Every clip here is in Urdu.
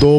2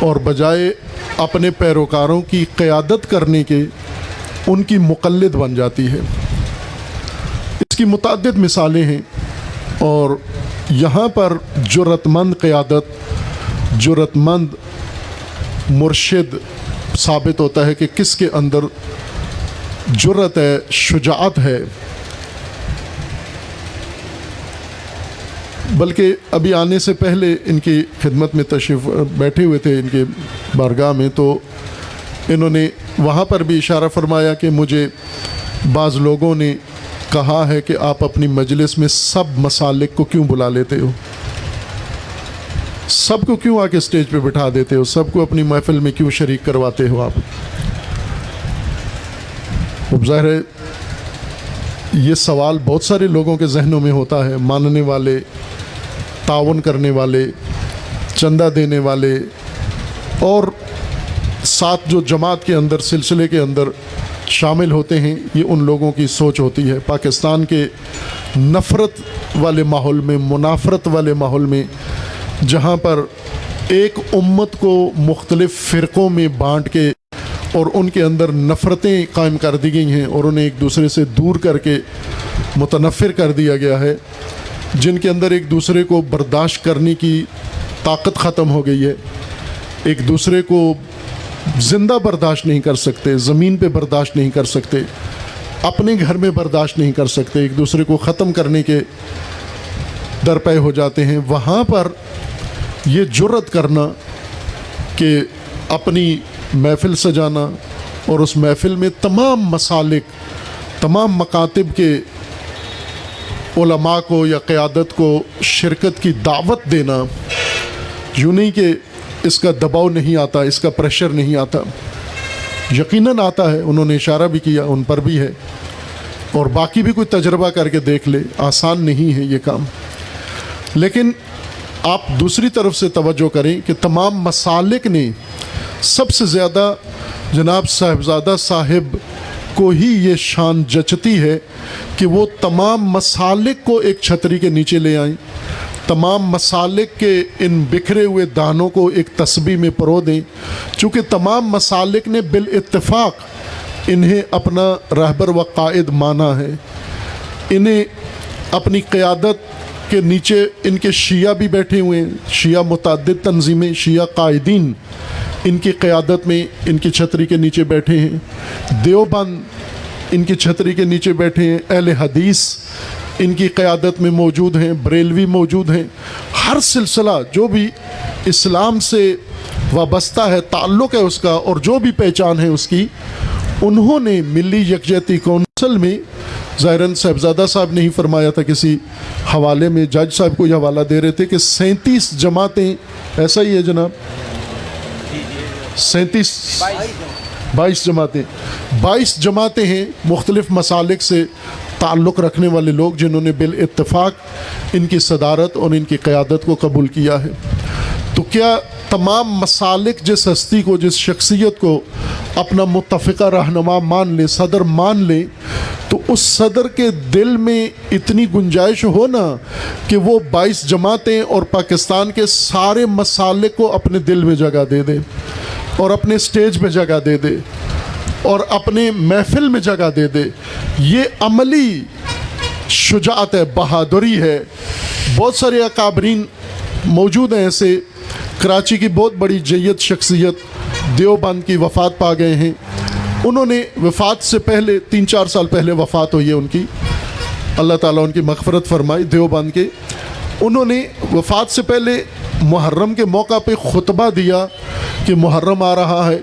اور بجائے اپنے پیروکاروں کی قیادت کرنے کے ان کی مقلد بن جاتی ہے۔ اس کی متعدد مثالیں ہیں، اور یہاں پر جرأت مند قیادت، جرأت مند مرشد ثابت ہوتا ہے کہ کس کے اندر جرأت ہے، شجاعت ہے۔ بلکہ ابھی آنے سے پہلے ان کی خدمت میں تشریف بیٹھے ہوئے تھے ان کے بارگاہ میں، تو انہوں نے وہاں پر بھی اشارہ فرمایا کہ مجھے بعض لوگوں نے کہا ہے کہ آپ اپنی مجلس میں سب مسالک کو کیوں بلا لیتے ہو، سب کو کیوں آ کے اسٹیج پہ بٹھا دیتے ہو، سب کو اپنی محفل میں کیوں شریک کرواتے ہو آپ۔ اب ظاہر ہے یہ سوال بہت سارے لوگوں کے ذہنوں میں ہوتا ہے، ماننے والے، تعاون کرنے والے، چندہ دینے والے، اور ساتھ جو جماعت کے اندر، سلسلے کے اندر شامل ہوتے ہیں، یہ ان لوگوں کی سوچ ہوتی ہے۔ پاکستان کے نفرت والے ماحول میں، منافرت والے ماحول میں، جہاں پر ایک امت کو مختلف فرقوں میں بانٹ کے اور ان کے اندر نفرتیں قائم کر دی گئی ہیں اور انہیں ایک دوسرے سے دور کر کے متنفر کر دیا گیا ہے، جن کے اندر ایک دوسرے کو برداشت کرنے کی طاقت ختم ہو گئی ہے، ایک دوسرے کو زندہ برداشت نہیں کر سکتے، زمین پہ برداشت نہیں کر سکتے، اپنے گھر میں برداشت نہیں کر سکتے، ایک دوسرے کو ختم کرنے کے درپے ہو جاتے ہیں۔ وہاں پر یہ جرأت کرنا کہ اپنی محفل سجانا اور اس محفل میں تمام مسالک، تمام مکاتب کے علماء کو یا قیادت کو شرکت کی دعوت دینا، یوں نہیں کہ اس کا دباؤ نہیں آتا، اس کا پریشر نہیں آتا، یقیناً آتا ہے، انہوں نے اشارہ بھی کیا، ان پر بھی ہے، اور باقی بھی کوئی تجربہ کر کے دیکھ لے، آسان نہیں ہے یہ کام۔ لیکن آپ دوسری طرف سے توجہ کریں کہ تمام مسالک نے سب سے زیادہ جناب صاحبزادہ صاحب کو ہی یہ شان جچتی ہے کہ وہ تمام مسالک کو ایک چھتری کے نیچے لے آئیں، تمام مسالک کے ان بکھرے ہوئے دانوں کو ایک تسبیح میں پرو دیں، چونکہ تمام مسالک نے بالاتفاق انہیں اپنا رہبر و قائد مانا ہے، انہیں اپنی قیادت کے نیچے ان کے شیعہ بھی بیٹھے ہوئے ہیں، شیعہ متعدد تنظیمیں، شیعہ قائدین ان کی قیادت میں ان کی چھتری کے نیچے بیٹھے ہیں، دیوبند ان کی چھتری کے نیچے بیٹھے ہیں، اہل حدیث ان کی قیادت میں موجود ہیں، بریلوی موجود ہیں، ہر سلسلہ جو بھی اسلام سے وابستہ ہے، تعلق ہے اس کا، اور جو بھی پہچان ہے اس کی، انہوں نے ملی یکجہتی کونسل میں، ظاہراً صاحبزادہ صاحب نے ہی فرمایا تھا کسی حوالے میں، جج صاحب کو یہ حوالہ دے رہے تھے کہ 37 جماعتیں، ایسا ہی ہے جناب، 22 جماعتیں ہیں مختلف مسالک سے تعلق رکھنے والے لوگ، جنہوں نے بالاتفاق ان کی صدارت اور ان کی قیادت کو قبول کیا ہے۔ تو کیا تمام مسالک جس ہستی کو، جس شخصیت کو اپنا متفقہ رہنما مان لے، صدر مان لے، تو اس صدر کے دل میں اتنی گنجائش ہونا کہ وہ 22 جماعتیں اور پاکستان کے سارے مسالک کو اپنے دل میں جگہ دے دے، اور اپنے سٹیج پہ جگہ دے دے، اور اپنے محفل میں جگہ دے دے، یہ عملی شجاعت ہے، بہادری ہے۔ بہت سارے اکابرین موجود ہیں ایسے، کراچی کی بہت بڑی جیت شخصیت دیوبند کی وفات پا گئے ہیں، انہوں نے وفات سے پہلے 3-4 سال پہلے وفات ہوئی ہے ان کی، اللہ تعالیٰ ان کی مغفرت فرمائے، دیوبند کے، انہوں نے وفات سے پہلے محرم کے موقع پہ خطبہ دیا کہ محرم آ رہا ہے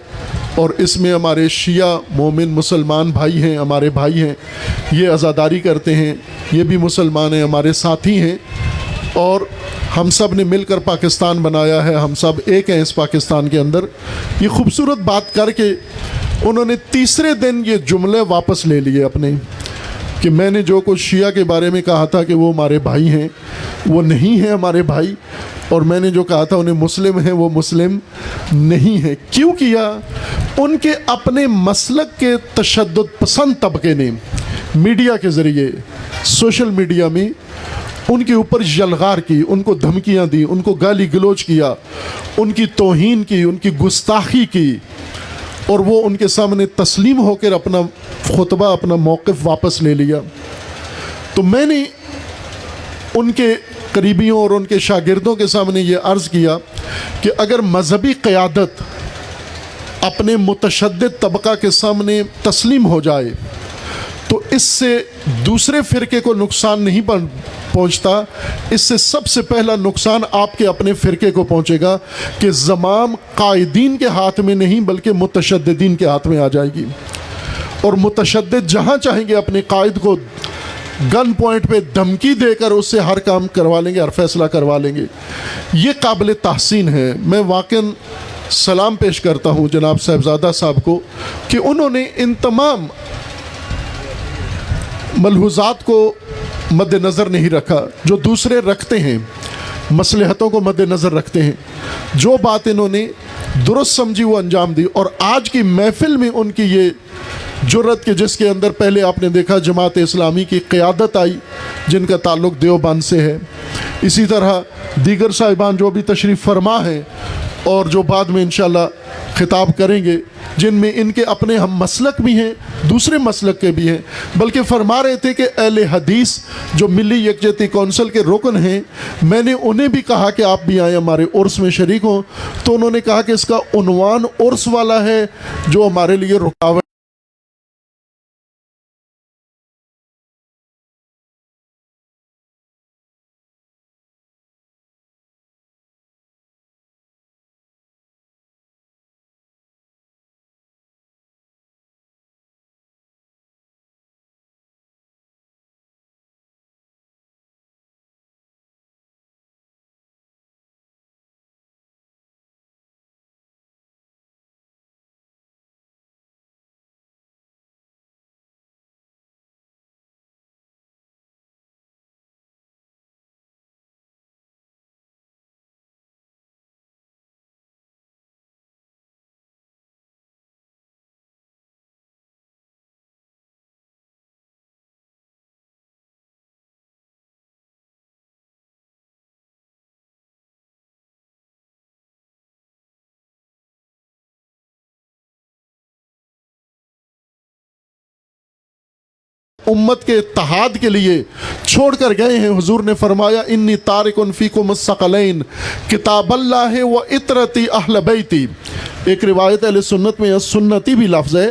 اور اس میں ہمارے شیعہ مومن مسلمان بھائی ہیں، ہمارے بھائی ہیں، یہ عزاداری کرتے ہیں، یہ بھی مسلمان ہیں، ہمارے ساتھی ہیں، اور ہم سب نے مل کر پاکستان بنایا ہے، ہم سب ایک ہیں اس پاکستان کے اندر۔ یہ خوبصورت بات کر کے انہوں نے تیسرے دن یہ جملے واپس لے لیے اپنے، کہ میں نے جو کچھ شیعہ کے بارے میں کہا تھا کہ وہ ہمارے بھائی ہیں، وہ نہیں ہیں ہمارے بھائی، اور میں نے جو کہا تھا انہیں مسلم ہیں، وہ مسلم نہیں ہیں۔ کیوں کیا؟ ان کے اپنے مسلک کے تشدد پسند طبقے نے میڈیا کے ذریعے، سوشل میڈیا میں ان کے اوپر یلغار کی، ان کو دھمکیاں دی، ان کو گالی گلوچ کیا، ان کی توہین کی، ان کی گستاخی کی، اور وہ ان کے سامنے تسلیم ہو کر اپنا خطبہ، اپنا موقف واپس لے لیا۔ تو میں نے ان کے قریبیوں اور ان کے شاگردوں کے سامنے یہ عرض کیا کہ اگر مذہبی قیادت اپنے متشدد طبقہ کے سامنے تسلیم ہو جائے تو اس سے دوسرے فرقے کو نقصان نہیں پہنچتا، اس سے سب سے پہلا نقصان آپ کے اپنے فرقے کو پہنچے گا کہ زمام قائدین کے ہاتھ میں نہیں بلکہ متشددین کے ہاتھ میں آ جائے گی، اور متشدد جہاں چاہیں گے اپنے قائد کو گن پوائنٹ پہ دھمکی دے کر اس سے ہر کام کروا لیں گے، ہر فیصلہ کروا لیں گے۔ یہ قابل تحسین ہے۔ میں واقعاً سلام پیش کرتا ہوں جناب صاحبزادہ صاحب کو کہ انہوں نے ان تمام ملحوظات کو مد نظر نہیں رکھا جو دوسرے رکھتے ہیں، مصلحتوں کو مد نظر رکھتے ہیں۔ جو بات انہوں نے درست سمجھی وہ انجام دی، اور آج کی محفل میں ان کی یہ جرت کہ جس کے اندر پہلے آپ نے دیکھا جماعت اسلامی کی قیادت آئی جن کا تعلق دیوبند سے ہے، اسی طرح دیگر صاحبان جو بھی تشریف فرما ہیں اور جو بعد میں انشاءاللہ خطاب کریں گے، جن میں ان کے اپنے ہم مسلک بھی ہیں، دوسرے مسلک کے بھی ہیں، بلکہ فرما رہے تھے کہ اہل حدیث جو ملی یکجہتی کونسل کے رکن ہیں، میں نے انہیں بھی کہا کہ آپ بھی آئیں ہمارے عرس میں شریک ہوں، تو انہوں نے کہا کہ اس کا عنوان عرس والا ہے جو ہمارے لیے رکاوٹ۔ امت کے اتحاد کے لیے چھوڑ کر گئے ہیں۔ حضور نے فرمایا انی تارکن فیکم الثقلین کتاب اللہ و اطرتی اہل بیتی۔ ایک روایت اہل سنت میں سنتی بھی لفظ ہے،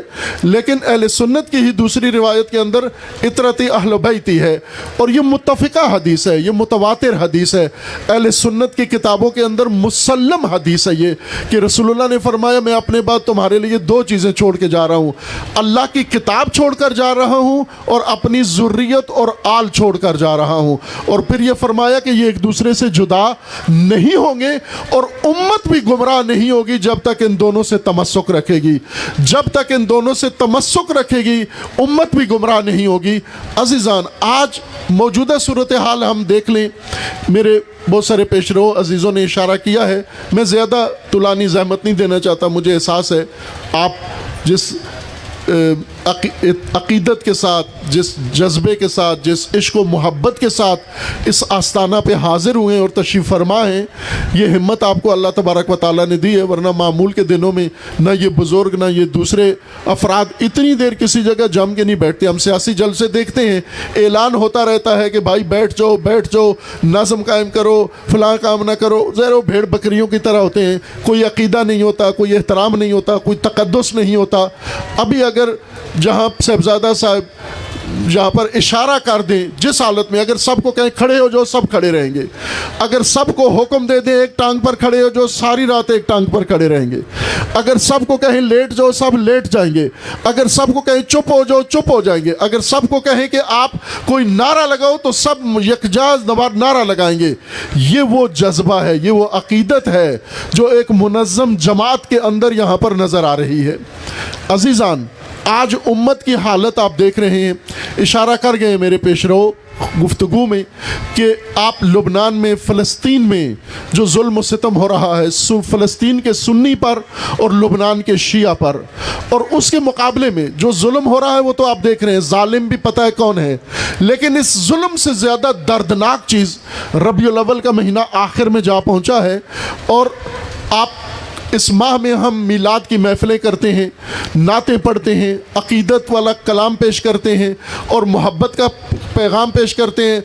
لیکن اہل سنت کی ہی دوسری روایت کے اندر اطرتی اہل بیتی ہے، اور یہ متفقہ حدیث ہے، یہ متواتر حدیث ہے۔ اہل سنت کی کتابوں کے اندر مسلم حدیث ہے یہ کہ رسول اللہ نے فرمایا میں اپنے بعد تمہارے لیے دو چیزیں چھوڑ کے جا رہا ہوں، اللہ کی کتاب چھوڑ کر جا رہا ہوں اور اپنی ذریت اور آل چھوڑ کر جا رہا ہوں۔ اور پھر یہ فرمایا کہ یہ ایک دوسرے سے جدا نہیں ہوں گے، اور امت بھی گمراہ نہیں ہوگی جب تک ان دونوں سے تمسک رکھے گی، جب تک ان دونوں سے تمسک رکھے گی امت بھی گمراہ نہیں ہوگی۔ عزیزان، آج موجودہ صورتحال ہم دیکھ لیں، میرے بہت سارے پیش رو عزیزوں نے اشارہ کیا ہے، میں زیادہ طولانی زحمت نہیں دینا چاہتا، مجھے احساس ہے آپ جس عقیدت کے ساتھ، جس جذبے کے ساتھ، جس عشق و محبت کے ساتھ اس آستانہ پہ حاضر ہوئے اور تشریف فرما ہیں، یہ ہمت آپ کو اللہ تبارک و تعالیٰ نے دی ہے، ورنہ معمول کے دنوں میں نہ یہ بزرگ نہ یہ دوسرے افراد اتنی دیر کسی جگہ جم کے نہیں بیٹھتے۔ ہم سیاسی جلسے دیکھتے ہیں، اعلان ہوتا رہتا ہے کہ بھائی بیٹھ جاؤ بیٹھ جاؤ، نظم قائم کرو، فلاں کام نہ کرو، ذرا بھیڑ بکریوں کی طرح ہوتے ہیں، کوئی عقیدہ نہیں ہوتا، کوئی احترام نہیں ہوتا، کوئی تقدس نہیں ہوتا۔ ابھی اگر جہاں صاحبزادہ صاحب جہاں پر اشارہ کر دیں، جس حالت میں اگر سب کو کہیں کھڑے ہو جو سب کھڑے رہیں گے، اگر سب کو حکم دے دیں ایک ٹانگ پر کھڑے ہو جو ساری رات ایک ٹانگ پر کھڑے رہیں گے، اگر سب کو کہیں لیٹ جاؤ سب لیٹ جائیں گے، اگر سب کو کہیں چپ ہو جاؤ چپ ہو جائیں گے، اگر سب کو کہیں کہ آپ کوئی نعرہ لگاؤ تو سب یکجاز نعرہ لگائیں گے۔ یہ وہ جذبہ ہے، یہ وہ عقیدت ہے جو ایک منظم جماعت کے اندر یہاں پر نظر آ رہی ہے۔ عزیزان، آج امت کی حالت آپ دیکھ رہے ہیں، اشارہ کر گئے میرے پیش رو گفتگو میں کہ آپ لبنان میں فلسطین میں جو ظلم و ستم ہو رہا ہے فلسطین کے سنی پر اور لبنان کے شیعہ پر، اور اس کے مقابلے میں جو ظلم ہو رہا ہے وہ تو آپ دیکھ رہے ہیں، ظالم بھی پتہ ہے کون ہے، لیکن اس ظلم سے زیادہ دردناک چیز ربیع الاول کا مہینہ آخر میں جا پہنچا ہے، اور آپ اس ماہ میں ہم میلاد کی محفلیں کرتے ہیں، نعتیں پڑھتے ہیں، عقیدت والا کلام پیش کرتے ہیں اور محبت کا پیغام پیش کرتے ہیں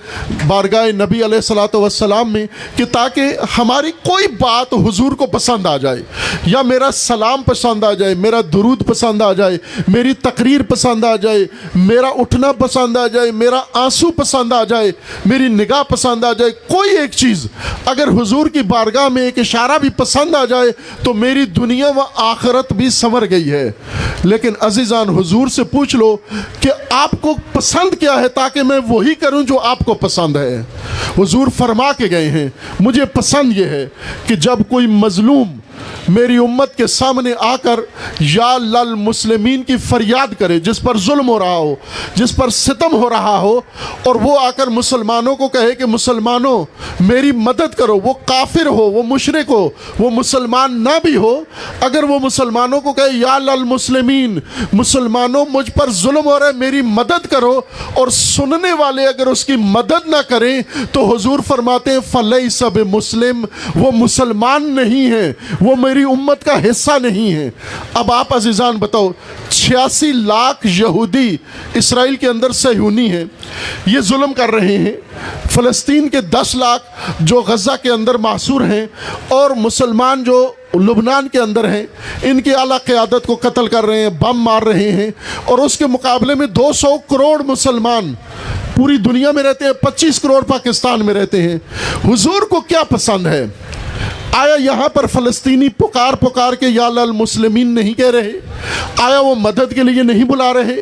بارگاہ نبی علیہ الصلوۃ والسلام میں، کہ تاکہ ہماری کوئی بات حضور کو پسند آ جائے، یا میرا سلام پسند آ جائے، میرا درود پسند آ جائے، میری تقریر پسند آ جائے، میرا اٹھنا پسند آ جائے، میرا آنسو پسند آ جائے، میری نگاہ پسند آ جائے، کوئی ایک چیز اگر حضور کی بارگاہ میں ایک اشارہ بھی پسند آ جائے تو میری دنیا و آخرت بھی سنور گئی ہے۔ لیکن عزیزان، حضور سے پوچھ لو کہ آپ کو پسند کیا ہے تاکہ میں وہی کروں جو آپ کو پسند ہے۔ حضور فرما کے گئے ہیں، مجھے پسند یہ ہے کہ جب کوئی مظلوم میری امت کے سامنے آ کر یا للمسلمین کی فریاد کرے، جس پر ظلم ہو رہا ہو، جس پر ستم ہو رہا ہو، اور وہ آ کر مسلمانوں کو کہے کہ مسلمانوں میری مدد کرو، وہ کافر ہو، وہ مشرک ہو، وہ مسلمان نہ بھی ہو، اگر وہ مسلمانوں کو کہے یا للمسلمین، مسلمانوں مجھ پر ظلم ہو رہا ہے میری مدد کرو، اور سننے والے اگر اس کی مدد نہ کریں تو حضور فرماتے ہیں فلیس بمسلم، وہ مسلمان نہیں ہے، وہ میری امت کا حصہ نہیں ہے۔ اب آپ عزیزان بتاؤ، 86 لاکھ یہودی اسرائیل کے اندر صہیونی ہیں، یہ ظلم کر رہے ہیں، فلسطین کے 10 لاکھ جو غزہ کے اندر محصور ہیں، اور مسلمان جو لبنان کے اندر ہیں، ان کی اعلیٰ قیادت کو قتل کر رہے ہیں، بم مار رہے ہیں، اور اس کے مقابلے میں 200 کروڑ مسلمان پوری دنیا میں رہتے ہیں، 25 کروڑ پاکستان میں رہتے ہیں۔ حضور کو کیا پسند ہے؟ آیا یہاں پر فلسطینی پکار پکار کے یا للمسلمین نہیں کہہ رہے؟ آیا وہ مدد کے لیے نہیں بلا رہے؟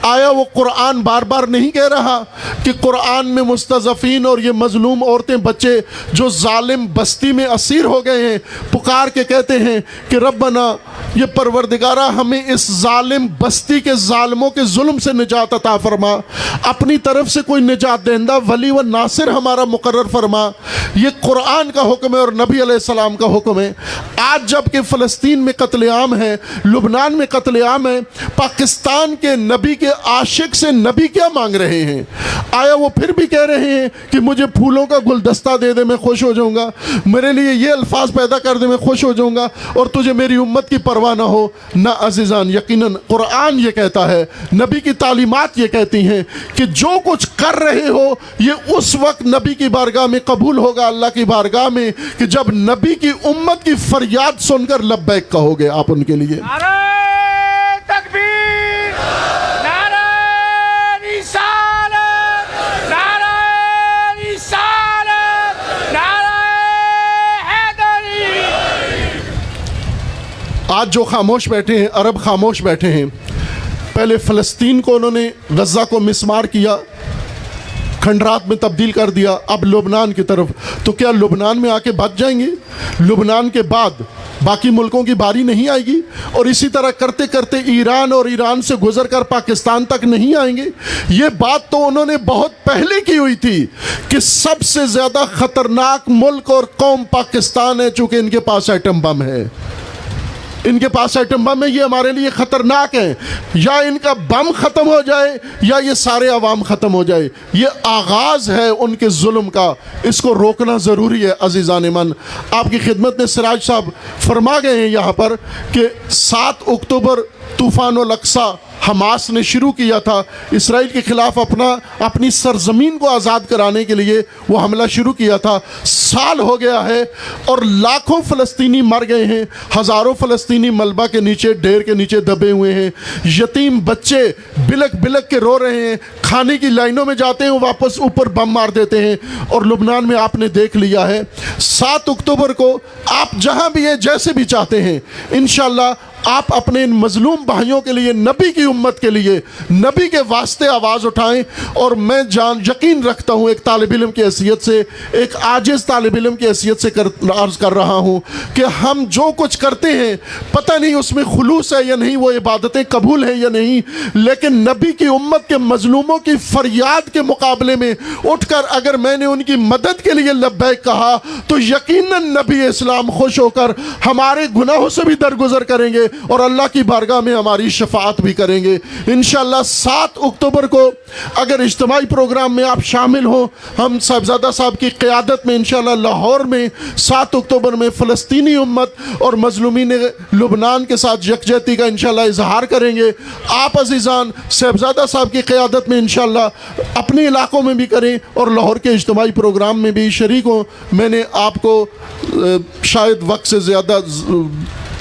آیا وہ قرآن بار بار نہیں کہہ رہا کہ قرآن میں مستضعفین اور یہ مظلوم عورتیں بچے جو ظالم بستی میں اسیر ہو گئے ہیں پکار کے کہتے ہیں کہ ربنا، یہ پروردگارہ ہمیں اس ظالم بستی کے ظالموں کے ظلم سے نجات عطا فرما، اپنی طرف سے کوئی نجات دہندہ ولی و ناصر ہمارا مقرر فرما۔ یہ قرآن کا حکم ہے اور نبی علیہ السلام کا حکم ہے۔ آج جب کہ فلسطین میں قتل عام ہے، لبنان میں قتل عام ہے، پاکستان کے نبی کے عاشق سے نبی کیا مانگ رہے ہیں؟ آیا وہ پھر بھی کہہ رہے ہیں کہ مجھے پھولوں کا گلدستہ دے دے میں خوش ہو جاؤں گا، میرے لیے یہ الفاظ پیدا کر دے میں خوش ہو جاؤں گا، اور تجھے میری امت کی پرواہ نہ ہو؟ نہ عزیزان، یقیناً قرآن یہ کہتا ہے، نبی کی تعلیمات یہ کہتی ہیں کہ جو کچھ کر رہے ہو یہ اس وقت نبی کی بارگاہ میں قبول ہوگا، اللہ کی بارگاہ میں، کہ جب نبی کی امت کی فریاد سن کر لبیک کہو گے آپ ان کے لیے۔ نعرہ تکبیر، نعرہ رسالت، نعرہ رسالت، نعرہ حیدری۔ آج جو خاموش بیٹھے ہیں، عرب خاموش بیٹھے ہیں، پہلے فلسطین کو انہوں نے غزہ کو مسمار کیا، کھنڈرات میں تبدیل کر دیا، اب لبنان کی طرف، تو کیا لبنان میں آ کے بچ جائیں گے؟ لبنان کے بعد باقی ملکوں کی باری نہیں آئے گی؟ اور اسی طرح کرتے کرتے ایران، اور ایران سے گزر کر پاکستان تک نہیں آئیں گے؟ یہ بات تو انہوں نے بہت پہلے کی ہوئی تھی کہ سب سے زیادہ خطرناک ملک اور قوم پاکستان ہے، چونکہ ان کے پاس ایٹم بم ہے۔ ان کے پاس ایٹم بم ہے، یہ ہمارے لیے خطرناک ہے، یا ان کا بم ختم ہو جائے یا یہ سارے عوام ختم ہو جائے۔ یہ آغاز ہے ان کے ظلم کا، اس کو روکنا ضروری ہے۔ عزیزان من، آپ کی خدمت میں سراج صاحب فرما گئے ہیں یہاں پر کہ 7 اکتوبر طوفان الاقصی حماس نے شروع کیا تھا، اسرائیل کے خلاف اپنی سرزمین کو آزاد کرانے کے لیے وہ حملہ شروع کیا تھا۔ سال ہو گیا ہے اور لاکھوں فلسطینی مر گئے ہیں، ہزاروں فلسطینی ملبہ کے نیچے، ڈھیر کے نیچے دبے ہوئے ہیں، یتیم بچے بلک بلک کے رو رہے ہیں، کھانے کی لائنوں میں جاتے ہیں واپس اوپر بم مار دیتے ہیں۔ اور لبنان میں آپ نے دیکھ لیا ہے 7 اکتوبر کو آپ جہاں بھی ہیں، جیسے بھی چاہتے ہیں، انشاءاللہ آپ اپنے ان مظلوم بھائیوں کے لیے، نبی کی امت کے لیے، نبی کے واسطے آواز اٹھائیں۔ اور میں یقین رکھتا ہوں ایک طالب علم کی حیثیت سے، ایک عاجز طالب علم کی حیثیت سے عرض کر رہا ہوں کہ ہم جو کچھ کرتے ہیں پتہ نہیں اس میں خلوص ہے یا نہیں، وہ عبادتیں قبول ہیں یا نہیں، لیکن نبی کی امت کے مظلوموں کی فریاد کے مقابلے میں اٹھ کر اگر میں نے ان کی مدد کے لیے لبیک کہا تو یقیناً نبی اسلام خوش ہو کر ہمارے گناہوں سے بھی درگزر کریں گے اور اللہ کی بارگاہ میں ہماری شفاعت بھی کریں گے انشاءاللہ۔ 7 اکتوبر کو اگر اجتماعی پروگرام میں آپ شامل ہوں، ہم صاحبزادہ صاحب کی قیادت میں انشاءاللہ لاہور میں 7 اکتوبر میں فلسطینی امت اور مظلومین لبنان کے ساتھ یکجہتی کا انشاءاللہ اظہار کریں گے۔ آپ عزیزان صاحبزادہ صاحب کی قیادت میں انشاءاللہ اپنے علاقوں میں بھی کریں اور لاہور کے اجتماعی پروگرام میں بھی شریک ہوں۔ میں نے آپ کو شاید وقت سے زیادہ،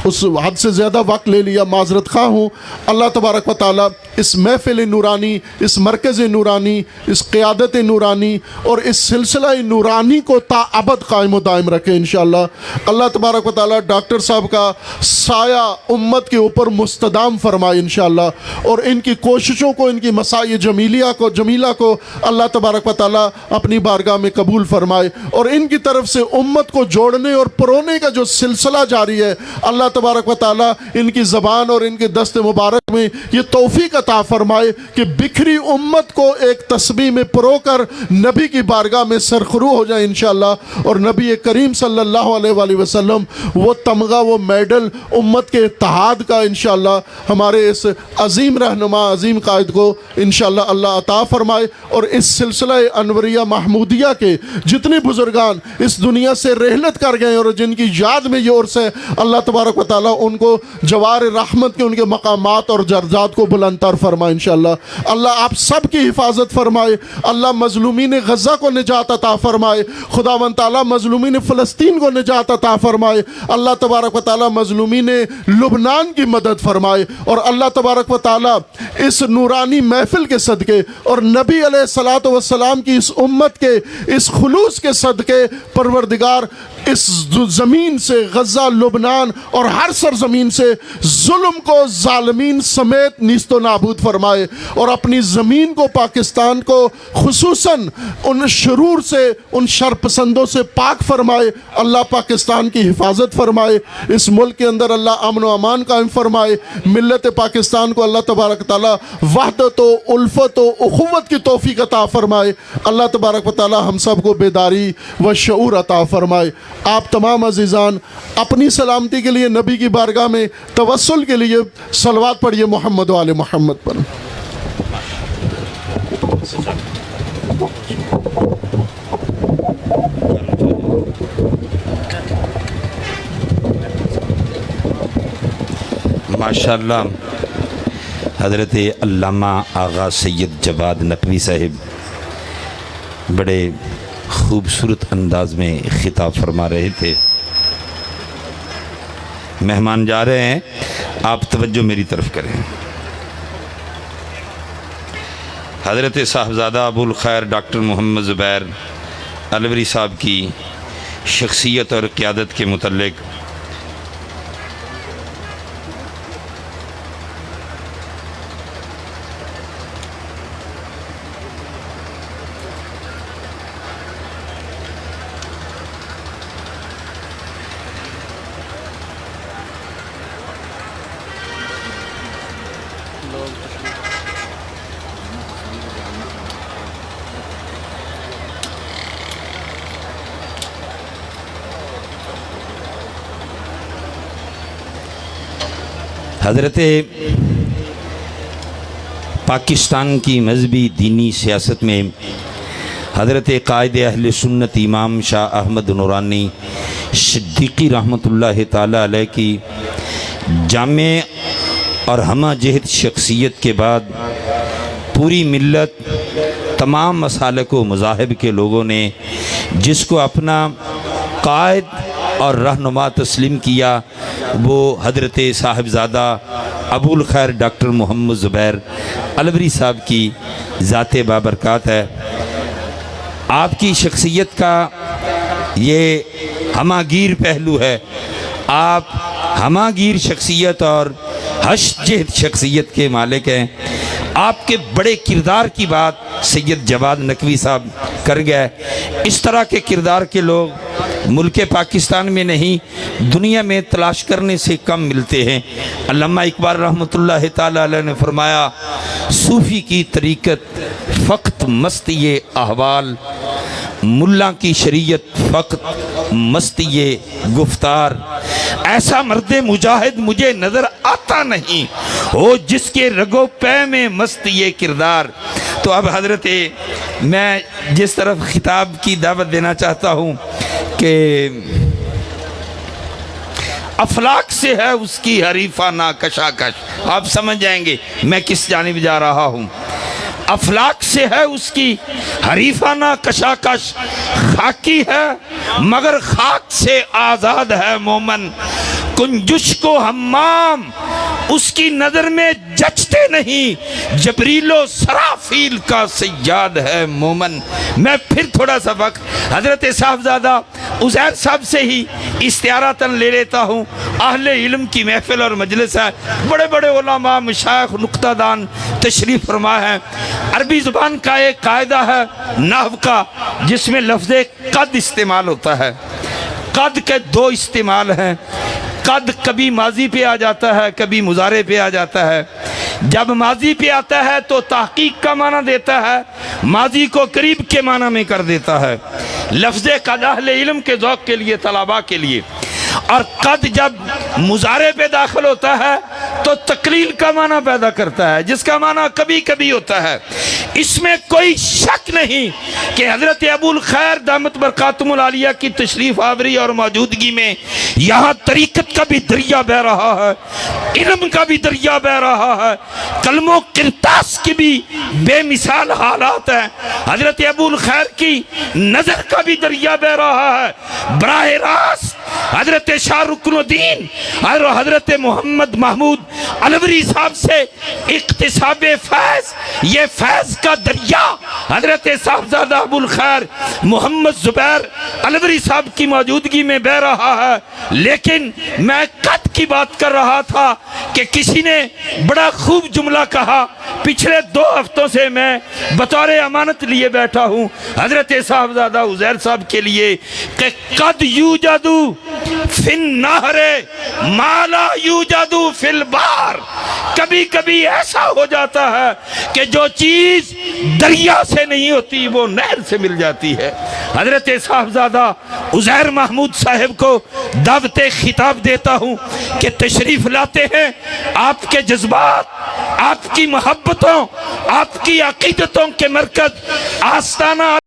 اس حد سے زیادہ وقت لے لیا، معذرت خواہ ہوں۔ اللہ تبارک و تعالیٰ اس محفل نورانی، اس مرکز نورانی، اس قیادت نورانی اور اس سلسلہ نورانی کو تا ابد قائم و دائم رکھے انشاءاللہ۔ اللہ تبارک و تعالیٰ ڈاکٹر صاحب کا سایہ امت کے اوپر مستدام فرمائے انشاءاللہ، اور ان کی کوششوں کو، ان کی مساعی جمیلہ کو اللہ تبارک و تعالیٰ اپنی بارگاہ میں قبول فرمائے، اور ان کی طرف سے امت کو جوڑنے اور پرونے کا جو سلسلہ جاری ہے، اللہ تبارک و تعالیٰ ان کی زبان اور ان کے دست مبارک میں یہ توفیق عطا فرمائے کہ بکھری امت کو ایک تسبیح میں پرو کر نبی کی بارگاہ میں سرخرو ہو جائے انشاءاللہ، اور نبی کریم صلی اللہ علیہ وآلہ وسلم وہ تمغہ، وہ میڈل امت کے اتحاد کا انشاءاللہ ہمارے اس عظیم رہنما، عظیم قائد کو انشاءاللہ اللہ عطا فرمائے، اور اس سلسلہ انوریہ محمودیہ کے جتنے بزرگان اس دنیا سے رحلت کر گئے اور جن کی یاد میں یہ عرس ہے، اللہ تبارک و تعالیٰ ان کو جوار رحمت کے ان کے مقامات اور درجات کو بلند تر فرمائے انشاءاللہ۔ اللہ آپ سب کی حفاظت فرمائے، اللہ مظلومین غزہ کو نجات عطا فرمائے، خداوند تعالیٰ مظلومین فلسطین کو نجات عطا فرمائے، اللہ تبارک و تعالیٰ مظلومین لبنان کی مدد فرمائے، اور اللہ تبارک و تعالیٰ اس نورانی محفل کے صدقے اور نبی علیہ الصلوۃ والسلام کی اس امت کے اس خلوص کے صدقے پروردگار اس زمین سے، غزہ، لبنان اور ہر سرزمین سے ظلم کو ظالمین سمیت نیست و نابود فرمائے، اور اپنی زمین کو، پاکستان کو خصوصاً ان شرور سے، ان شرپسندوں سے پاک فرمائے۔ اللہ پاکستان کی حفاظت فرمائے، اس ملک کے اندر اللہ امن و امان قائم فرمائے، ملت پاکستان کو اللہ تبارک تعالیٰ وحدت و الفت و اخوت کی توفیق عطا فرمائے، اللہ تبارک و تعالیٰ ہم سب کو بیداری و شعور عطا فرمائے۔ آپ تمام عزیزان اپنی سلامتی کے لیے نبی کی بارگاہ میں توسل کے لیے صلوات پڑھیے محمد و آل محمد پر۔ ماشاءاللہ حضرت علامہ آغا سید جواد نقوی صاحب بڑے خوبصورت انداز میں خطاب فرما رہے تھے۔ مہمان جا رہے ہیں، آپ توجہ میری طرف کریں۔ حضرت صاحبزادہ ابو الخیر ڈاکٹر محمد زبیر الوری صاحب کی شخصیت اور قیادت کے متعلق حضرت پاکستان کی مذہبی دینی سیاست میں حضرت قائد اہل سنت امام شاہ احمد نورانی صدیقی رحمۃ اللہ تعالیٰ علیہ کی جامع اور ہمہ جہت شخصیت کے بعد پوری ملت، تمام مسالک و مذاہب کے لوگوں نے جس کو اپنا قائد اور رہنما تسلیم کیا وہ حضرت صاحبزادہ ابو الخیر ڈاکٹر محمد زبیر الوری صاحب کی ذات بابرکات ہے۔ آپ کی شخصیت کا یہ ہمہ گیر پہلو ہے، آپ ہماگیر شخصیت اور حشد جہد شخصیت کے مالک ہیں. آپ کے بڑے کردار کی بات سید جواد نقوی صاحب کر گئے. اس طرح کے کردار کے لوگ ملک پاکستان میں نہیں دنیا میں تلاش کرنے سے کم ملتے ہیں. علامہ اقبال رحمۃ اللہ تعالی علیہ نے فرمایا صوفی کی طریقت فقط مستی احوال، ملا کی شریعت فقط مستی گفتار. ایسا مرد مجاہد مجھے نظر آتا نہیں ہو جس کے رگو پے میں مستی کردار. تو اب حضرت میں جس طرف خطاب کی دعوت دینا چاہتا ہوں کہ افلاک سے ہے اس کی حریفانہ کشاکش. آپ سمجھ جائیں گے میں کس جانب جا رہا ہوں. افلاک سے ہے اس کی حریفانہ کشاکش، خاکی ہے مگر خاک سے آزاد ہے مومن. کنجش کو حمام اس کی نظر میں جچتے نہیں، جبریل و سرافیل کا سیاد ہے مومن. میں پھر تھوڑا سا وقت حضرت صاحبزادہ عزیر صاحب سے ہی استعارتاً لے لیتا ہوں. اہل علم کی محفل اور مجلس ہے، بڑے بڑے علماء مشائخ نکتہ دان تشریف فرما ہے. عربی زبان کا ایک قاعدہ ہے نحو کا جس میں لفظ قد استعمال ہوتا ہے. قد کے دو استعمال ہیں. قد کبھی ماضی پہ آ جاتا ہے، کبھی مضارع پہ آ جاتا ہے. جب ماضی پہ آتا ہے تو تحقیق کا معنی دیتا ہے، ماضی کو قریب کے معنی میں کر دیتا ہے. لفظ قد اہل علم کے ذوق کے لیے، طلباء کے لیے. اور قد جب مضارع پہ داخل ہوتا ہے تو تقلیل کا معنی پیدا کرتا ہے، جس کا معنی کبھی کبھی ہوتا ہے. اس میں کوئی شک نہیں کہ حضرت ابو الخیر دامت برکاتہم العالیہ کی تشریف آوری اور موجودگی میں یہاں طریقت کا بھی دریا بہ رہا ہے، علم کا بھی دریا بہ رہا ہے، قلم و کرتاس کی بھی بے مثال حالات ہیں. حضرت ابو الخیر کی نظر کا بھی دریا بہ رہا ہے. براہ راست حضرت شاہ رکن الدین اور حضرت محمد محمود علوری صاحب سے اقتصاب فیض، یہ فیض کا دریا حضرت صاحبزادہ ابو الخیر محمد زبیر علوری صاحب کی موجودگی میں بہ رہا ہے. لیکن میں قد کی بات کر رہا تھا کہ کسی نے بڑا خوب جملہ کہا، پچھلے 2 ہفتوں سے میں بطور امانت لیے بیٹھا ہوں حضرت صاحبزادہ عزیر صاحب کے لیے کہ قد یوجد فی النہر ما لا یوجد فی البحر. کبھی کبھی ایسا ہو جاتا ہے کہ جو چیز دریا سے نہیں ہوتی وہ نہر سے مل جاتی ہے. حضرت صاحبزادہ عزیر محمود صاحب کو دعوت خطاب دیتا ہوں کہ تشریف لاتے ہیں. آپ کے جذبات، آپ کی محبتوں، آپ کی عقیدتوں کے مرکز آستانہ